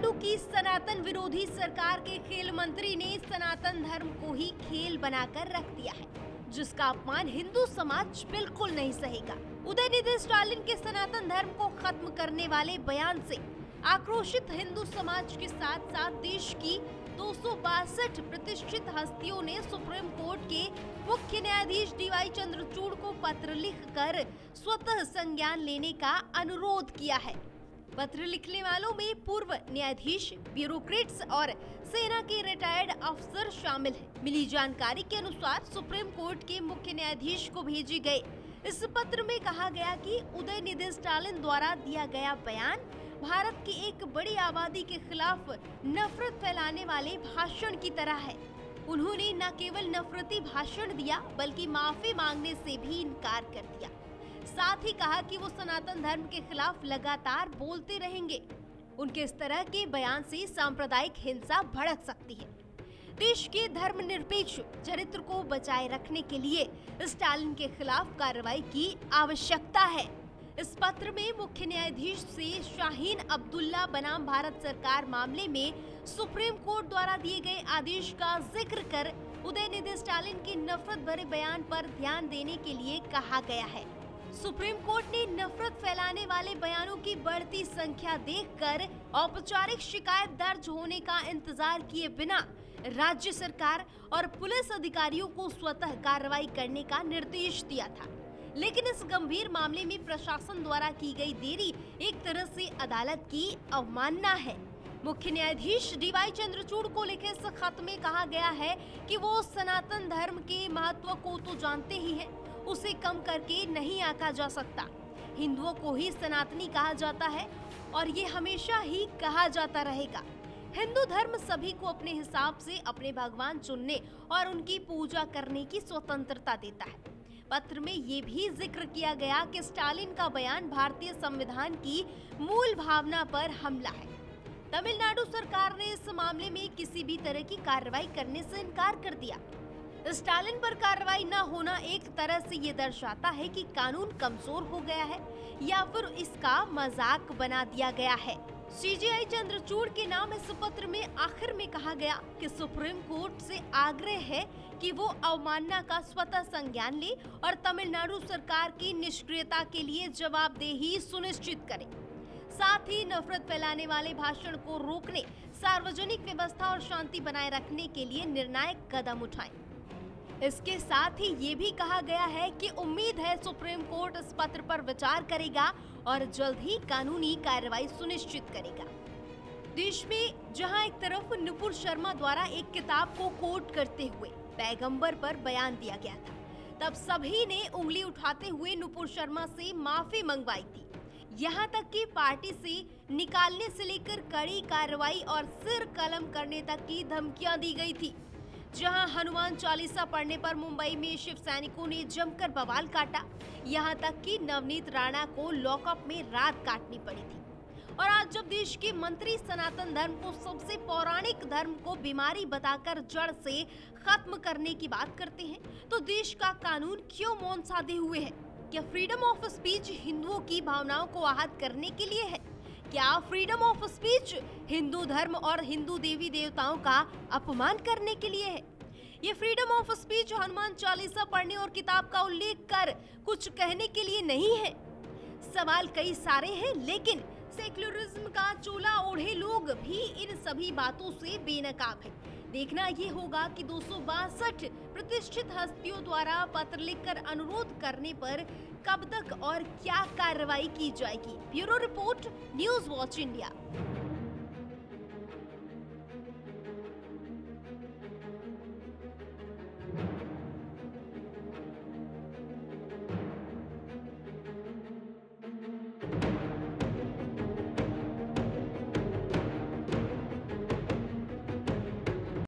तमिलनाडु की सनातन विरोधी सरकार के खेल मंत्री ने सनातन धर्म को ही खेल बनाकर रख दिया है, जिसका अपमान हिंदू समाज बिल्कुल नहीं सहेगा। उदयनिधि स्टालिन के सनातन धर्म को खत्म करने वाले बयान से आक्रोशित हिंदू समाज के साथ साथ देश की 262 प्रतिष्ठित हस्तियों ने सुप्रीम कोर्ट के मुख्य न्यायाधीश डीवाई चंद्रचूड़ को पत्र लिखकर स्वतः संज्ञान लेने का अनुरोध किया है। पत्र लिखने वालों में पूर्व न्यायाधीश, ब्यूरोक्रेट्स और सेना के रिटायर्ड अफसर शामिल हैं। मिली जानकारी के अनुसार सुप्रीम कोर्ट के मुख्य न्यायाधीश को भेजे गए इस पत्र में कहा गया कि उदयनिधि स्टालिन द्वारा दिया गया बयान भारत की एक बड़ी आबादी के खिलाफ नफरत फैलाने वाले भाषण की तरह है। उन्होंने न केवल नफरती भाषण दिया बल्कि माफी मांगने से भी इनकार कर दिया। साथ ही कहा कि वो सनातन धर्म के खिलाफ लगातार बोलते रहेंगे। उनके इस तरह के बयान से सांप्रदायिक हिंसा भड़क सकती है। देश के धर्मनिरपेक्ष चरित्र को बचाए रखने के लिए स्टालिन के खिलाफ कार्रवाई की आवश्यकता है। इस पत्र में मुख्य न्यायाधीश से शाहीन अब्दुल्ला बनाम भारत सरकार मामले में सुप्रीम कोर्ट द्वारा दिए गए आदेश का जिक्र कर उदयनिधि स्टालिन के नफरत भरे बयान पर ध्यान देने के लिए कहा गया है। सुप्रीम कोर्ट ने नफरत फैलाने वाले बयानों की बढ़ती संख्या देखकर औपचारिक शिकायत दर्ज होने का इंतजार किए बिना राज्य सरकार और पुलिस अधिकारियों को स्वतः कार्रवाई करने का निर्देश दिया था। लेकिन इस गंभीर मामले में प्रशासन द्वारा की गई देरी एक तरह से अदालत की अवमानना है। मुख्य न्यायाधीश डीवाई चंद्रचूड़ को लिखे इस खत में कहा गया है कि वो सनातन धर्म के महत्व को तो जानते ही हैं, उसे कम करके नहीं आंका जा सकता। हिंदुओं को ही सनातनी कहा जाता है और ये हमेशा ही कहा जाता रहेगा। हिंदू धर्म सभी को अपने हिसाब से अपने भगवान चुनने और उनकी पूजा करने की स्वतंत्रता देता है। पत्र में ये भी जिक्र किया गया कि स्टालिन का बयान भारतीय संविधान की मूल भावना पर हमला है। तमिलनाडु सरकार ने इस मामले में किसी भी तरह की कार्रवाई करने से इनकार कर दिया। स्टालिन पर कार्रवाई न होना एक तरह से ये दर्शाता है कि कानून कमजोर हो गया है या फिर इसका मजाक बना दिया गया है। सीजेआई चंद्रचूड़ के नाम इस पत्र में आखिर में कहा गया कि सुप्रीम कोर्ट से आग्रह है कि वो अवमानना का स्वतः संज्ञान ले और तमिलनाडु सरकार की निष्क्रियता के लिए जवाबदेही सुनिश्चित करे। साथ ही नफरत फैलाने वाले भाषण को रोकने, सार्वजनिक व्यवस्था और शांति बनाए रखने के लिए निर्णायक कदम उठाएं। इसके साथ ही ये भी कहा गया है कि उम्मीद है सुप्रीम कोर्ट इस पत्र पर विचार करेगा और जल्द ही कानूनी कार्रवाई सुनिश्चित करेगा। देश में जहां एक तरफ नुपुर शर्मा द्वारा एक किताब को कोट करते हुए पैगंबर पर बयान दिया गया था, तब सभी ने उंगली उठाते हुए नुपुर शर्मा से माफी मंगवाई थी। यहाँ तक कि पार्टी से निकालने से लेकर कड़ी कार्रवाई और सिर कलम करने तक की धमकियां दी गई थी। जहां हनुमान चालीसा पढ़ने पर मुंबई में शिव सैनिकों ने जमकर बवाल काटा, यहां तक कि नवनीत राणा को लॉकअप में रात काटनी पड़ी थी। और आज जब देश के मंत्री सनातन धर्म को सबसे पौराणिक धर्म को बीमारी बताकर जड़ से खत्म करने की बात करते हैं, तो देश का कानून क्यों मौन साधे हुए है? क्या फ्रीडम ऑफ स्पीच हिंदुओं की भावनाओं को आहत करने के लिए है? क्या फ्रीडम ऑफ स्पीच हिंदू धर्म और हिंदू देवी देवताओं का अपमान करने के लिए है? ये freedom of speech Hanuman Chalisa पढ़ने और किताब का उल्लेख कर कुछ कहने के लिए नहीं है। सवाल कई सारे हैं, लेकिन सेक्युलरिज्म का चोला ओढ़े लोग भी इन सभी बातों से बेनकाब है। देखना ये होगा कि 262 प्रतिष्ठित हस्तियों द्वारा पत्र लिखकर अनुरोध करने पर कब तक और क्या कार्रवाई की जाएगी। Bureau report, news watch India.